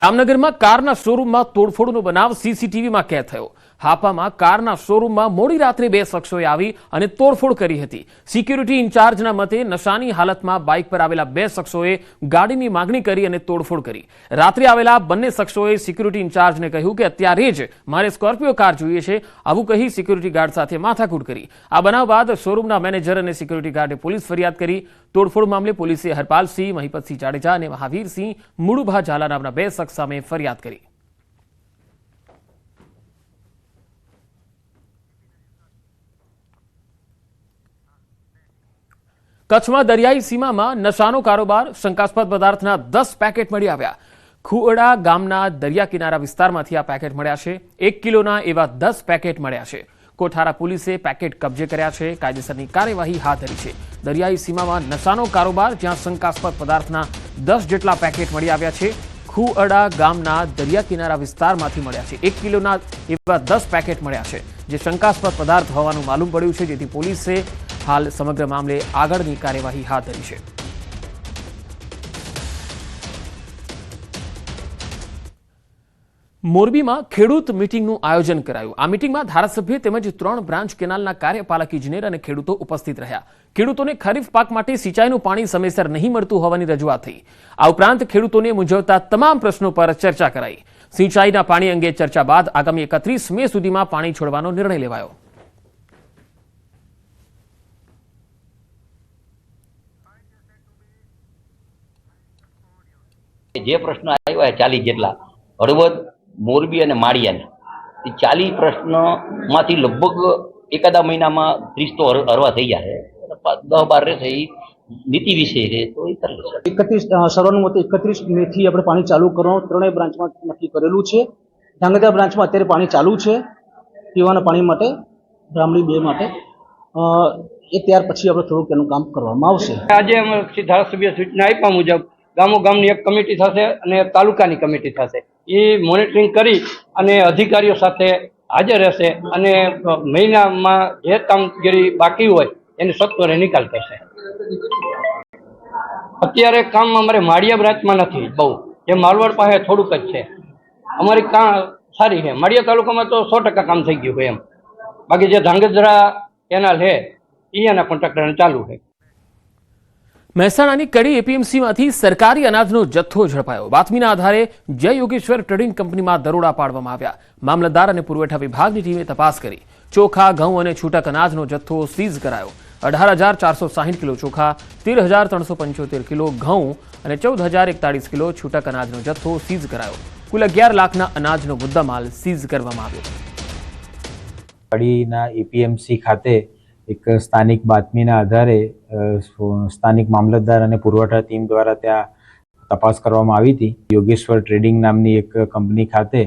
જામનગરમાં કારના શોરૂમમાં તોડફોડનો બનાવ સીસીટીવીમાં કેદ થયો। હાપામાં કારના શોરૂમમાં મોડી રાત્રે બે શખ્સોએ આવી અને તોડફોડ કરી હતી। સિક્યુરિટી ઇન્ચાર્જના મતે નશાની હાલતમાં બાઇક પર આવેલા બે શખ્સોએ ગાડીની માંગણી કરી અને તોડફોડ કરી। રાત્રે આવેલા બંને શખ્સોએ સિક્યુરિટી ઇન્ચાર્જને કહ્યું કે અત્યારે જ મારે સ્કોર્પિયો કાર જોઈએ છે, આવું કહી સિક્યુરિટી ગાર્ડ સાથે માથાકૂટ કરી। આ બનાવ બાદ શોરૂમના મેનેજર અને સિક્યુરિટી ગાર્ડે પોલીસ ફરિયાદ કરી। તોડફોડ મામલે પોલીસે હરપાલસિંહ, મહિપતસિંહ જાડેજા અને મહાવીરસિંહ મુડુભા ઝાલા નામના બે શખ્સ સામે ફરિયાદ કરી। કચ્છમાં દરિયાઈ સીમામાં નશાનો કારોબાર, શંકાસ્પદ પદાર્થના 10 પેકેટ મળી આવ્યા। ખુઅડા ગામના દરિયા કિનારા વિસ્તારમાંથી આ પેકેટ મળ્યા છે। 1 કિલોના એવા 10 પેકેટ મળ્યા છે। કોઠારા પોલીસે પેકેટ કબજે કર્યા છે, કાયદેસરની કાર્યવાહી હાથ ધરી છે। દરિયાઈ સીમામાં નશાનો કારોબાર, જ્યાં શંકાસ્પદ પદાર્થના 10 જેટલા પેકેટ મળી આવ્યા છે। ખુઅડા ગામના દરિયા કિનારા વિસ્તારમાંથી મળ્યા છે। 1 કિલોના એવા 10 પેકેટ મળ્યા છે, જે શંકાસ્પદ પદાર્થ હોવાનું માલુમ પડ્યું છે, જેથી પોલીસે હાલ સમગ્ર મામલે આગળની કાર્યવાહી હાથ ધરી છે। મોરબીમાં ખેડૂત મીટિંગનું આયોજન કરાયું। આ મીટિંગમાં ધારાસભ્ય તેમજ 3 બ્રાન્ચ કેનાલના કાર્યપાલક ઇજનેર અને ખેડૂતો ઉપસ્થિત રહ્યા। ખેડૂતોને ખરીફ પાક માટે સિંચાઈનું પાણી સમયસર નહીં મળતું હોવાની રજૂઆત થઈ। આ ઉપરાંત ખેડૂતોને મૂંઝવતા તમામ પ્રશ્નો પર ચર્ચા કરાઈ। સિંચાઈના પાણી અંગે ચર્ચા બાદ આગામી 31 મે સુધીમાં પાણી છોડવાનો નિર્ણય લેવાયો। જે પ્રશ્ન આવ્યા 40 જેટલા હળવદ, મોરબી અને માળિયાના, એ 40 પ્રશ્નમાંથી લગભગ એકાદા મહિનામાં 30 તો હરવા થઈ જાય, 10-12 રહેશે એ નીતિ વિષય છે, તો એ કરી લેશે। 31 સર્વાનુમતે 31 મે થી આપણે પાણી ચાલુ કરવાનું 3 બ્રાન્ચમાં નક્કી કરેલું છે। ધાંગધ્રા બ્રાન્ચમાં અત્યારે પાણી ચાલુ છે પીવાના પાણી માટે, બ્રાહ્મણી 2 માટે, એ ત્યાર પછી આપણે થોડુંક એનું કામ કરવામાં આવશે। આજે અમે ધારાસભ્ય સૂચના આપ્યા મુજબ ગામોગામની એક કમિટી થશે અને તાલુકાની કમિટી થશે। એ મોનિટરિંગ કરી અને અધિકારીઓ સાથે હાજર રહેશે અને મહિનામાં જે કામગીરી બાકી હોય એની સત્વરે નિકાલ કરશે। અત્યારે કામ અમારે માળિયા બ્રાન્ચમાં નથી બહુ, જે માલવડ પાસે થોડુંક જ છે। અમારી કામ સારી છે, માળિયા તાલુકામાં તો 100% કામ થઈ ગયું હોય એમ, બાકી જે ધાંગધ્રા કેનાલ છે એના કોન્ટ્રાક્ટરને ચાલુ છે। મહેસાણાની કડી એપીએમસીમાંથી સરકારી અનાજનો જથ્થો ઝડપાયો। બાતમીના આધારે જય યોગેશ્વર ટ્રેડિંગ કંપનીમાં દરોડા પાડવામાં આવ્યા। મામલતદાર અને પુરવઠા વિભાગની ટીમે તપાસ કરી। ચોખા, ઘઉં અને છૂટક અનાજનો જથ્થો સીઝ કરાયો। 18,460 કિલો ચોખા, 13,375 કિલો ઘઉં અને 14,041 કિલો છૂટક અનાજનો જથ્થો સીઝ કરાયો। કુલ 11 લાખના અનાજનો મુદ્દામાલ સીઝ કરવામાં આવ્યો। કડીના એપીએમસી ખાતે એક સ્થાનિક બાતમીના આધારે સ્થાનિક મામલતદાર અને પુરવઠા ટીમ દ્વારા ત્યાં તપાસ કરવામાં આવી હતી। યોગેશ્વર ટ્રેડિંગ નામની એક કંપની ખાતે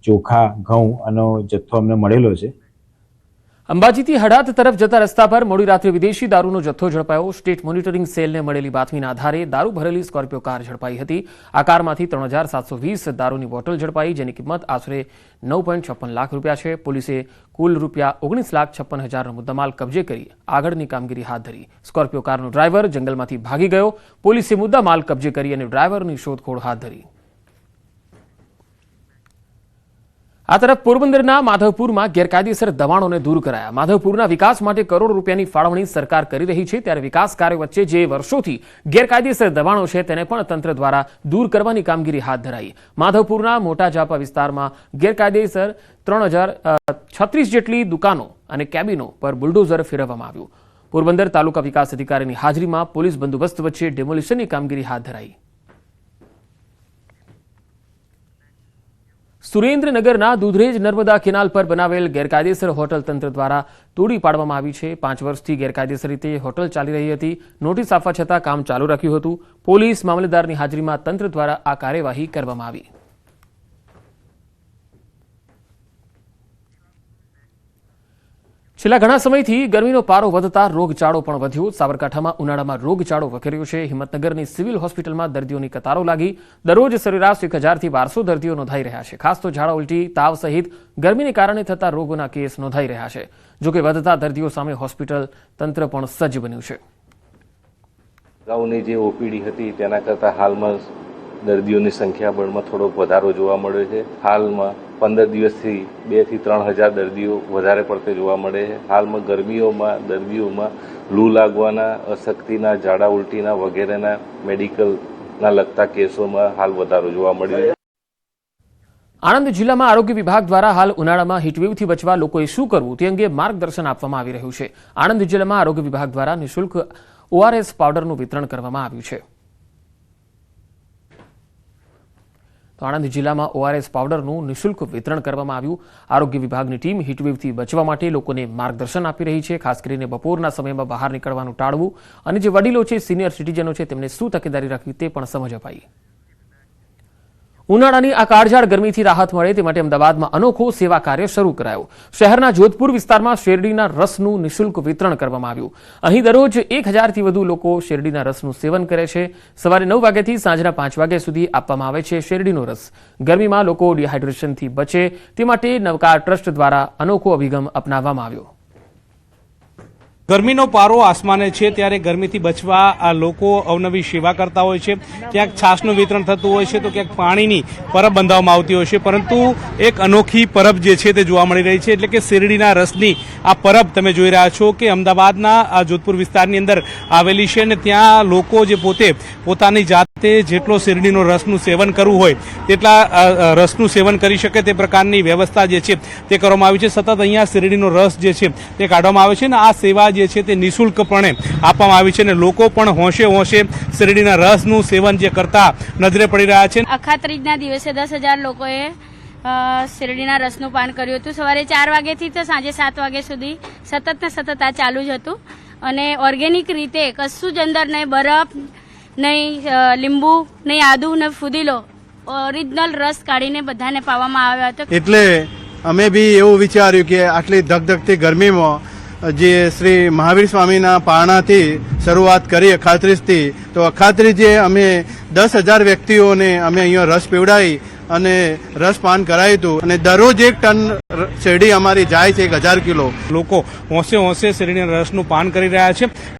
ચોખા, ઘઉં અને જથ્થો અમને મળેલો છે। અંબાજીથી હડાદ તરફ જતા રસ્તા પર મોડી રાત્રે વિદેશી દારૂનો જથ્થો ઝડપાયો। સ્ટેટ મોનિટરિંગ સેલને મળેલી બાતમીના આધારે દારૂ ભરેલી સ્કોર્પિયો કાર ઝડપાઈ હતી। આ કારમાંથી 3,720 દારૂની બોટલ ઝડપાઈ, જેની કિંમત આશરે 9.56 લાખ રૂપિયા છે। પોલીસે કુલ રૂપિયા 19,56,000નો મુદ્દામાલ કબજે કરી આગળની કામગીરી હાથ ધરી। સ્કોર્પિયો કારનો ડ્રાઈવર જંગલમાંથી ભાગી ગયો। પોલીસે મુદ્દામાલ કબજે કરી અને ડ્રાઈવરની શોધખોળ હાથ ધરી। આ તરફ પોરબંદરના માધવપુરમાં ગેરકાયદેસર દબાણોને દૂર કરાયા। માધવપુરના વિકાસ માટે કરોડો રૂપિયાની ફાળવણી સરકાર કરી રહી છે, ત્યારે વિકાસ કાર્યો વચ્ચે જે વર્ષોથી ગેરકાયદેસર દબાણો છે તેને પણ તંત્ર દ્વારા દૂર કરવાની કામગીરી હાથ ધરાઈ। માધવપુરના મોટા જાપા વિસ્તારમાં ગેરકાયદેસર 3,036 જેટલી દુકાનો અને કેબિનો પર બુલડોઝર ફેરવવામાં આવ્યું। પોરબંદર તાલુકા વિકાસ અધિકારીની હાજરીમાં પોલીસ બંદોબસ્ત વચ્ચે ડેમોલિશનની કામગીરી હાથ ધરાઈ। સુરેન્દ્રનગરના દૂધરેજ નર્મદા કેનાલ પર બનાવેલ ગેરકાયદેસર હોટલ તંત્ર દ્વારા તોડી પાડવામાં આવી છે। 5 વર્ષથી ગેરકાયદેસર રીતે હોટલ ચાલી રહી હતી। નોટિસ આપવા છતાં કામ ચાલુ રાખ્યું હતું। પોલીસ મામલતદારની હાજરીમાં તંત્ર દ્વારા આ કાર્યવાહી કરવામાં આવી। છેલ્લા ઘણા સમયથી ગરમીનો પારો વધતા રોગચાળો પણ વધ્યો। સાબરકાંઠામાં ઉનાળામાં રોગચાળો વકર્યો છે। હિંમતનગરની સિવિલ હોસ્પિટલમાં દર્દીઓની કતારો લાગી। દરરોજ સરેરાશ 1,000થી 1,200 દર્દીઓ નોંધાઈ રહ્યા છે। ખાસ તો ઝાડા ઉલટી, તાવ સહિત ગરમીને કારણે થતા રોગોના કેસ નોંધાઈ રહ્યા છે। જોકે વધતા દર્દીઓ સામે હોસ્પિટલ તંત્ર પણ સજ્જ બન્યું છે। અગાઉની જે ઓપીડી હતી તેના કરતાં હાલમાં દર્દીઓની સંખ્યાબળમાં થોડોક વધારો જોવા મળ્યો છે. હાલમાં 15 દિવસથી 2 થી 3 હજાર દર્દીઓ વધારે પડતે જોવા મળે છે. હાલમાં ગરમીઓમાં દર્દીઓમાં લૂ લાગવાના, અશક્તિના, ઝાડા ઉલટીના વગેરેના મેડિકલના લગતા કેસોમાં હાલ વધારો જોવા મળ્યો છે. આણંદ જિલ્લામાં આરોગ્ય વિભાગ દ્વારા હાલ ઉનાળામાં હીટવેવથી બચવા લોકોએ શું કરવું તે અંગે માર્ગદર્શન આપવામાં આવી રહ્યું છે. આણંદ જિલ્લામાં આરોગ્ય વિભાગ દ્વારા નિઃશુલ્ક ORS પાવડરનું વિતરણ કરવામાં આવ્યું છે. તો આણંદ જિલ્લામાં ORS પાવડરનું નિઃશુલ્ક વિતરણ કરવામાં આવ્યું. આરોગ્ય વિભાગની ટીમ હીટવેવથી બચવા માટે લોકોને માર્ગદર્શન આપી રહી છે. ખાસ કરીને બપોરના સમયમાં બહાર નીકળવાનું ટાળવું અને જે વડીલો છે, સિનિયર સિટીઝનો છે, તેમને શું તકેદારી રાખવી તે પણ સમજ અપાઈ. ઉનાળાની આ કાળઝાળ ગરમીથી રાહત મળે તે માટે અમદાવાદમાં અનોખો સેવા કાર્ય શરૂ કરાયો. શહેરના જોધપુર વિસ્તારમાં શેરડીના રસનું નિઃશુલ્ક વિતરણ કરવામાં આવ્યું. અહીં દરરોજ 1000થી વધુ લોકો શેરડીના રસનું સેવન કરે છે. સવારે 9 વાગ્યાથી સાંજના 5 વાગ્યા સુધી આપવામાં આવે છે શેરડીનો રસ. ગરમીમાં લોકો ડિહાઇડ્રેશનથી બચે તે માટે નવકાર ટ્રસ્ટ દ્વારા અનોખો અભિગમ અપનાવવામાં આવ્યો. ગરમીનો પારો આસમાને છે ત્યારે ગરમીથી બચવા આ લોકો અવનવી સેવા કરતા હોય છે. ક્યાંક છાશનું વિતરણ થતું હોય છે તો ક્યાંક પાણીની પરબ બંધાવવામાં આવતી હોય છે, પરંતુ એક અનોખી પરબ જે છે તે જોવા મળી રહી છે, એટલે કે શેરડીના રસની આ પરબ તમે જોઈ રહ્યા છો કે અમદાવાદના આ જોધપુર વિસ્તારની અંદર આવેલી છે અને ત્યાં લોકો જે પોતાની જાતે જેટલો શેરડીનો રસનું સેવન કરવું હોય તેટલા રસનું સેવન કરી શકે તે પ્રકારની વ્યવસ્થા જે છે તે કરવામાં આવી છે. સતત અહીંયા શેરડીનો રસ જે છે તે કાઢવામાં આવે છે અને આ સેવા જે છે તે નિઃશુલ્કપણે આપવામાં આવી છે અને લોકો પણ હોંશે હોંશે શેરડીના રસનું સેવન જે કરતા નજરે પડી રહ્યા છે. અખાત્રીજના દિવસે 10,000 લોકોએ શેરડીના રસનું પાન કર્યું હતું. સવારે 4 વાગ્યાથી તો સાંજે 7 વાગ્યા સુધી સતત ને સતત આ ચાલુ જ હતું અને ઓર્ગેનિક રીતે કશું જ અંદર નહીં બરફ, નહીં લીંબુ, નહીં આદુ, નહીં ફુદીલો, ઓરિજિનલ રસ કાઢીને બધાને પાવામાં આવ્યો હતો. એટલે અમે બી એવું વિચાર્યું કે આટલી ધગધગતી ગરમીમાં જે શ્રી મહાવીર સ્વામીના પારણાથી શરૂઆત કરી અખાત્રીજથી, તો અખાત્રીજે અમે 10,000 વ્યક્તિઓને અમે અહીંયા રસ પીવડાવી અને રસ પાન કરાયું હતું અને દરરોજ 1 ટન શેરડી અમારી જાય છે, 1000 કિલો. લોકો હોંશે હોંશે શેરડીના રસનું પાન કરી રહ્યા છે.